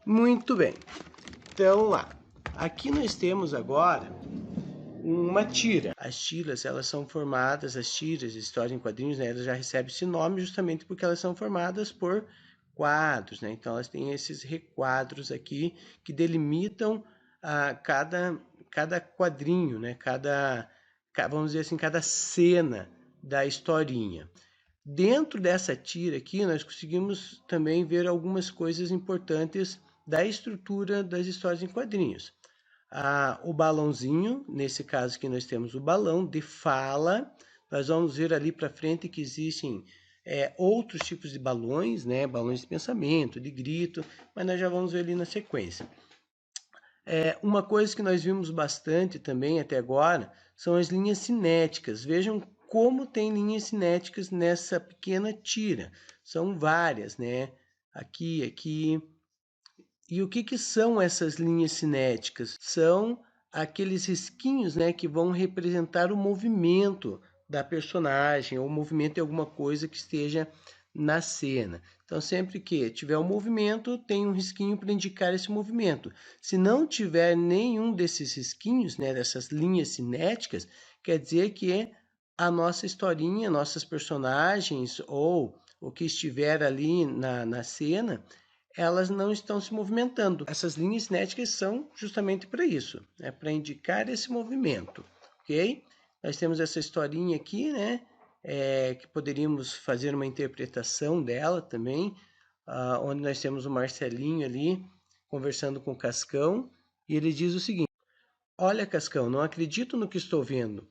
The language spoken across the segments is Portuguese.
Muito bem, então lá, aqui nós temos agora uma tira. As tiras, elas são formadas, as tiras de história em quadrinhos, né, elas já recebem esse nome justamente porque elas são formadas por quadros, né? Então elas têm esses requadros aqui que delimitam cada quadrinho, né? Vamos dizer assim, cada cena da historinha. Dentro dessa tira aqui, nós conseguimos também ver algumas coisas importantes da estrutura das histórias em quadrinhos. O balãozinho, nesse caso aqui nós temos o balão de fala. Nós vamos ver ali para frente que existem outros tipos de balões, né? Balões de pensamento, de grito, mas nós já vamos ver ali na sequência. Uma coisa que nós vimos bastante também até agora são as linhas cinéticas. Vejam como tem linhas cinéticas nessa pequena tira. São várias, né? Aqui. E o que são essas linhas cinéticas? São aqueles risquinhos, né, que vão representar o movimento da personagem ou o movimento de alguma coisa que esteja na cena. Então, sempre que tiver um movimento, tem um risquinho para indicar esse movimento. Se não tiver nenhum desses risquinhos, né, dessas linhas cinéticas, quer dizer que a nossa historinha, nossas personagens ou o que estiver ali na cena, elas não estão se movimentando. Essas linhas cinéticas são justamente para isso, é para indicar esse movimento, ok? Nós temos essa historinha aqui, né? Que poderíamos fazer uma interpretação dela também, onde nós temos o Marcelinho ali conversando com o Cascão, e ele diz o seguinte: olha, Cascão, não acredito no que estou vendo.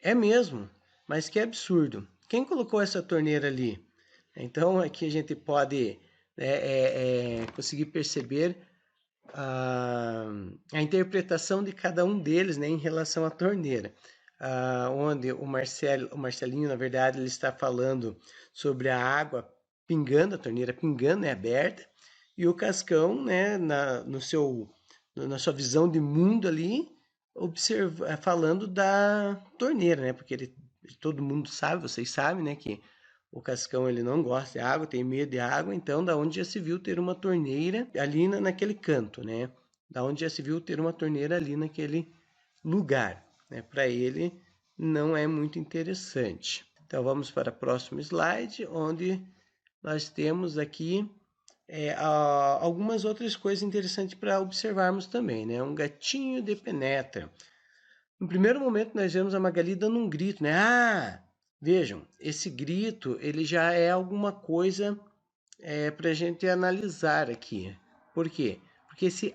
É mesmo, mas que absurdo. Quem colocou essa torneira ali? Então aqui a gente pode conseguir perceber a interpretação de cada um deles, né, em relação à torneira. Onde o Marcelinho, na verdade, ele está falando sobre a água pingando, a torneira pingando, né, aberta, e o Cascão, né, na sua visão de mundo ali, falando da torneira, né, porque todo mundo sabe, vocês sabem, né, que o Cascão ele não gosta de água, tem medo de água, então da onde já se viu ter uma torneira ali naquele canto, né? Da onde já se viu ter uma torneira ali naquele lugar, né? Para ele não é muito interessante. Então vamos para o próximo slide, onde nós temos aqui algumas outras coisas interessantes para observarmos também, né? Um gatinho de penetra. No primeiro momento nós vemos a Magali dando um grito, né? Vejam, esse grito ele já é alguma coisa para a gente analisar aqui. Por quê? Porque esse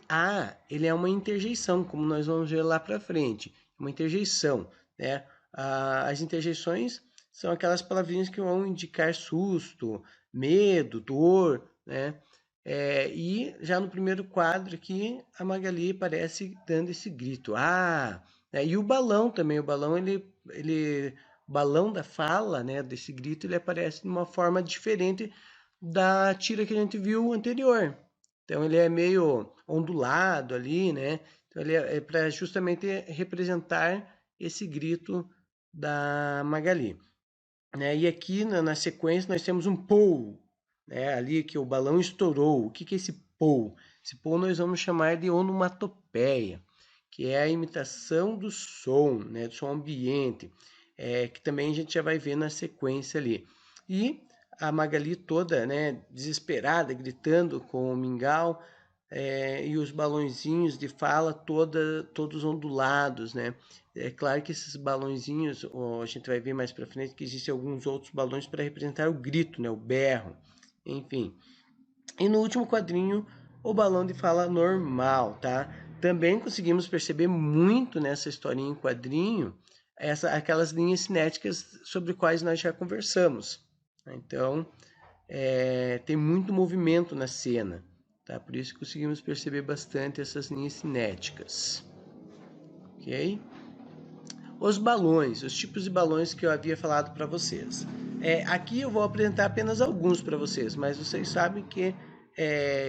ele é uma interjeição, como nós vamos ver lá para frente. Uma interjeição, né? As interjeições são aquelas palavrinhas que vão indicar susto, medo, dor, né? E já no primeiro quadro aqui, a Magali aparece dando esse grito. E o balão também, o balão o balão da fala, né, desse grito, ele aparece de uma forma diferente da tira que a gente viu anterior. Então ele é meio ondulado ali, né? Então ele é para justamente representar esse grito da Magali, né? E aqui na sequência nós temos um pou, né? Ali que o balão estourou. O que é esse pou? Esse pou nós vamos chamar de onomatopeia, que é a imitação do som, né? Do som ambiente, que também a gente já vai ver na sequência ali. E a Magali toda, né, desesperada, gritando com o mingau, e os balõezinhos de fala todos ondulados, né? É claro que esses balõezinhos, a gente vai ver mais para frente que existem alguns outros balões para representar o grito, né, o berro, enfim. E no último quadrinho, o balão de fala normal, tá? Também conseguimos perceber muito nessa historinha em quadrinho aquelas linhas cinéticas sobre quais nós já conversamos. Então, tem muito movimento na cena, tá? Por isso conseguimos perceber bastante essas linhas cinéticas, ok? Os balões, os tipos de balões que eu havia falado para vocês. Aqui eu vou apresentar apenas alguns para vocês, mas vocês sabem que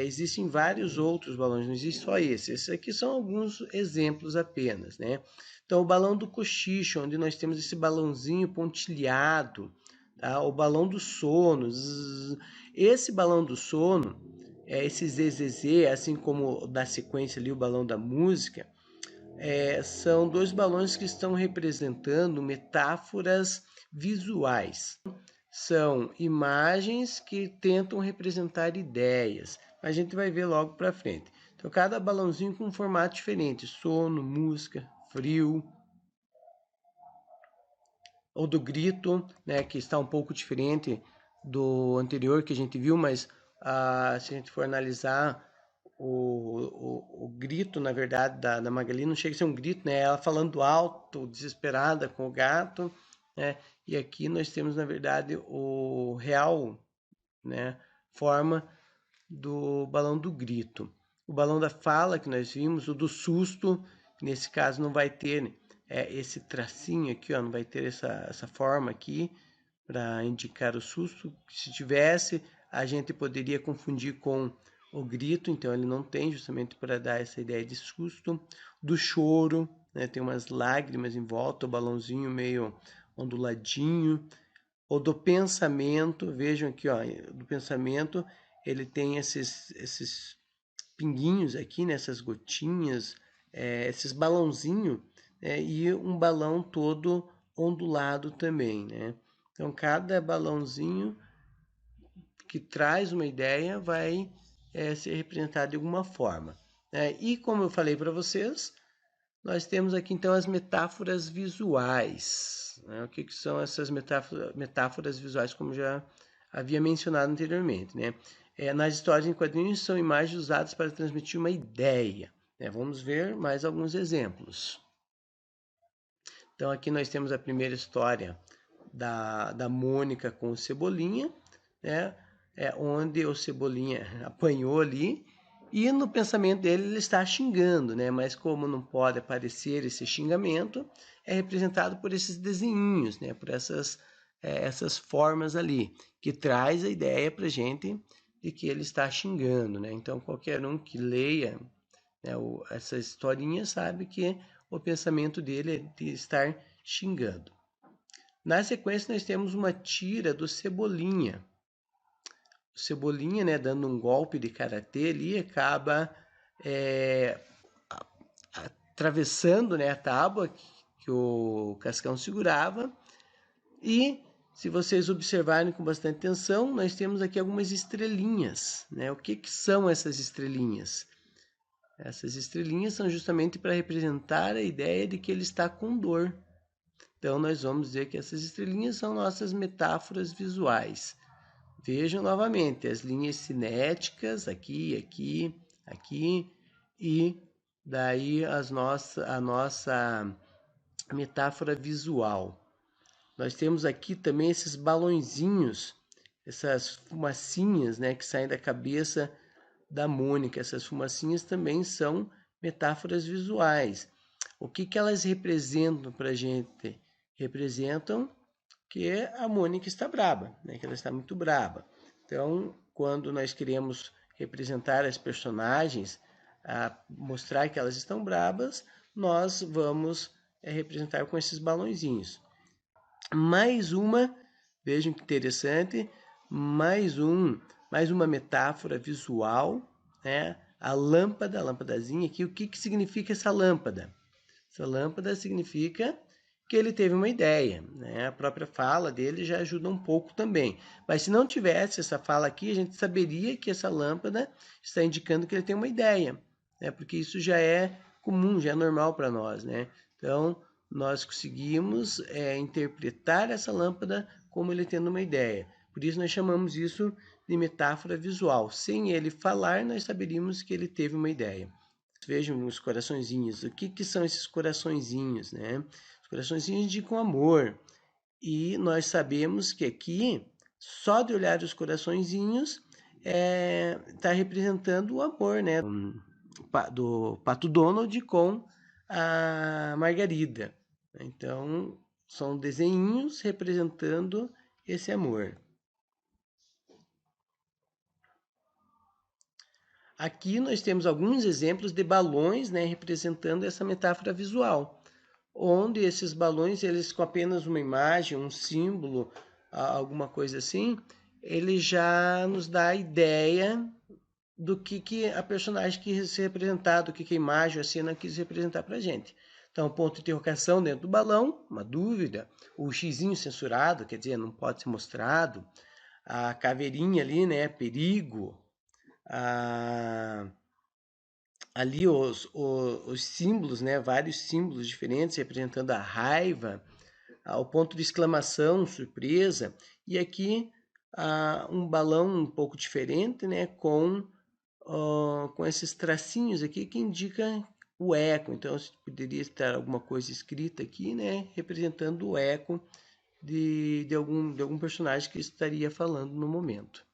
existem vários outros balões, não existe só esse. Esses aqui são alguns exemplos apenas, né? Então, o balão do cochicho, onde nós temos esse balãozinho pontilhado, tá? O balão do sono. Esse balão do sono, esse ZZZ, assim como da sequência ali o balão da música, são dois balões que estão representando metáforas visuais. São imagens que tentam representar ideias. A gente vai ver logo para frente. Então, cada balãozinho com um formato diferente: sono, música, frio. Ou do grito, né, que está um pouco diferente do anterior que a gente viu, mas se a gente for analisar o grito, na verdade, da Magali, não chega a ser um grito, né? Ela falando alto, desesperada com o gato, né? E aqui nós temos, na verdade, o real, né, forma do balão do grito. O balão da fala que nós vimos, o do susto, que nesse caso não vai ter esse tracinho aqui, ó, não vai ter essa forma aqui para indicar o susto. Se tivesse, a gente poderia confundir com o grito, então ele não tem, justamente para dar essa ideia de susto. Do choro, né, tem umas lágrimas em volta, o balãozinho meio onduladinho. Ou do pensamento, vejam aqui, ó, do pensamento, ele tem esses pinguinhos aqui, né, essas gotinhas, esses balãozinhos, e um balão todo ondulado também, né? Então, cada balãozinho que traz uma ideia vai ser representado de alguma forma. E como eu falei para vocês, nós temos aqui então as metáforas visuais. Né? O que são essas metáforas visuais, como já havia mencionado anteriormente, né? Nas histórias em quadrinhos são imagens usadas para transmitir uma ideia, né? Vamos ver mais alguns exemplos. Então aqui nós temos a primeira história da Mônica com o Cebolinha, né? Onde o Cebolinha apanhou ali e no pensamento dele ele está xingando, né? Mas como não pode aparecer esse xingamento, é representado por esses desenhinhos, né? Por essas formas ali, que traz a ideia para a gente de que ele está xingando, né? Então qualquer um que leia, né, essa historinha sabe que o pensamento dele é de estar xingando. Na sequência nós temos uma tira do Cebolinha. O Cebolinha, né, dando um golpe de karatê ali, acaba atravessando, né, a tábua que o Cascão segurava. E se vocês observarem com bastante atenção, nós temos aqui algumas estrelinhas, né? O que são essas estrelinhas? Essas estrelinhas são justamente para representar a ideia de que ele está com dor. Então nós vamos dizer que essas estrelinhas são nossas metáforas visuais. Vejam novamente as linhas cinéticas aqui, aqui, aqui e daí a nossa metáfora visual. Nós temos aqui também esses balõezinhos, essas fumacinhas, né, que saem da cabeça da Mônica. Essas fumacinhas também são metáforas visuais. O que elas representam para a gente? Representam que a Mônica está braba, né? Que ela está muito braba. Então, quando nós queremos representar as personagens, mostrar que elas estão brabas, nós vamos representar com esses balõezinhos. Mais uma, vejam que interessante, mais uma metáfora visual, né? A lâmpadazinha aqui. O que significa essa lâmpada? Essa lâmpada significa que ele teve uma ideia, né? A própria fala dele já ajuda um pouco também. Mas se não tivesse essa fala aqui, a gente saberia que essa lâmpada está indicando que ele tem uma ideia, né? Porque isso já é comum, já é normal para nós, né? Então, nós conseguimos interpretar essa lâmpada como ele tendo uma ideia. Por isso nós chamamos isso de metáfora visual. Sem ele falar, nós saberíamos que ele teve uma ideia. Vejam os coraçõezinhos. O que são esses coraçõezinhos, né? Os coraçõezinhos indicam amor. E nós sabemos que aqui, só de olhar os coraçõezinhos, está representando o amor, né? Do Pato Donald com a Margarida. Então, são desenhinhos representando esse amor. Aqui nós temos alguns exemplos de balões, né, representando essa metáfora visual, onde esses balões, eles com apenas uma imagem, um símbolo, alguma coisa assim, ele já nos dá a ideia do que a personagem quis representar, do que a imagem, a cena quis representar para a gente. Então, ponto de interrogação dentro do balão, uma dúvida. O xizinho censurado, quer dizer, não pode ser mostrado. A caveirinha ali, né? Perigo. A, ali os símbolos, né? Vários símbolos diferentes representando a raiva. O ponto de exclamação, surpresa. E aqui um balão um pouco diferente, né? Com esses tracinhos aqui que indica o eco. Então, poderia estar alguma coisa escrita aqui, né, representando o eco de algum personagem que estaria falando no momento.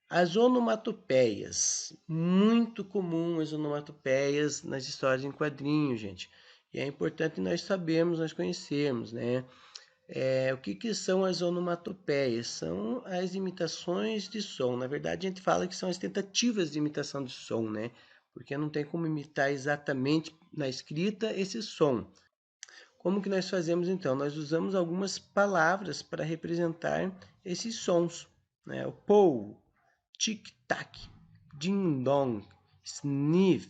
As onomatopeias, muito comum as onomatopeias nas histórias em quadrinhos, gente. E é importante nós sabermos, nós conhecermos, né? O que são as onomatopeias? São as imitações de som. Na verdade, a gente fala que são as tentativas de imitação de som, né? Porque não tem como imitar exatamente na escrita esse som. Como que nós fazemos então? Nós usamos algumas palavras para representar esses sons, né? O pou, tic-tac, ding-dong, sniff,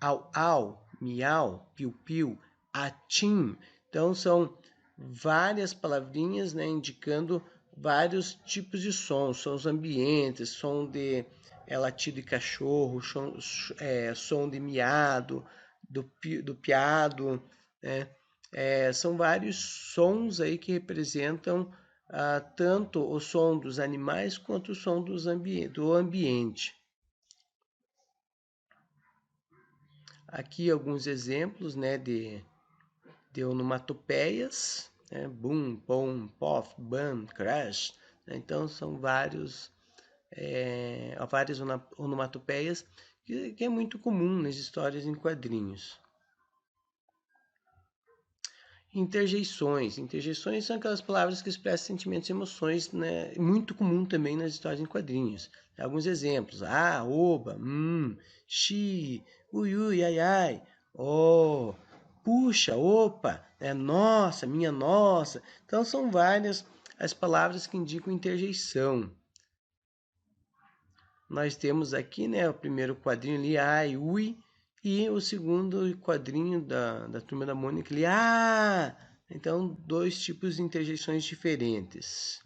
au-au, miau, piu-piu, atim. Então são várias palavrinhas, né, indicando vários tipos de sons, sons ambientes, som de latido de cachorro, som de miado, do piado, né? São vários sons aí que representam tanto o som dos animais quanto o som do ambiente. Aqui alguns exemplos, né, de onomatopeias, né, boom, pom, pof, bam, crash. Né? Então são várias onomatopeias que é muito comum nas histórias em quadrinhos. Interjeições. Interjeições são aquelas palavras que expressam sentimentos e emoções, né? Muito comum também nas histórias em quadrinhos. Alguns exemplos. Oba, xi, ui, ui, ai, ai, oh, puxa, opa, nossa, minha nossa. Então são várias as palavras que indicam interjeição. Nós temos aqui, né, o primeiro quadrinho ali, ai, ui, e o segundo quadrinho da Turma da Mônica ali, Então, dois tipos de interjeições diferentes.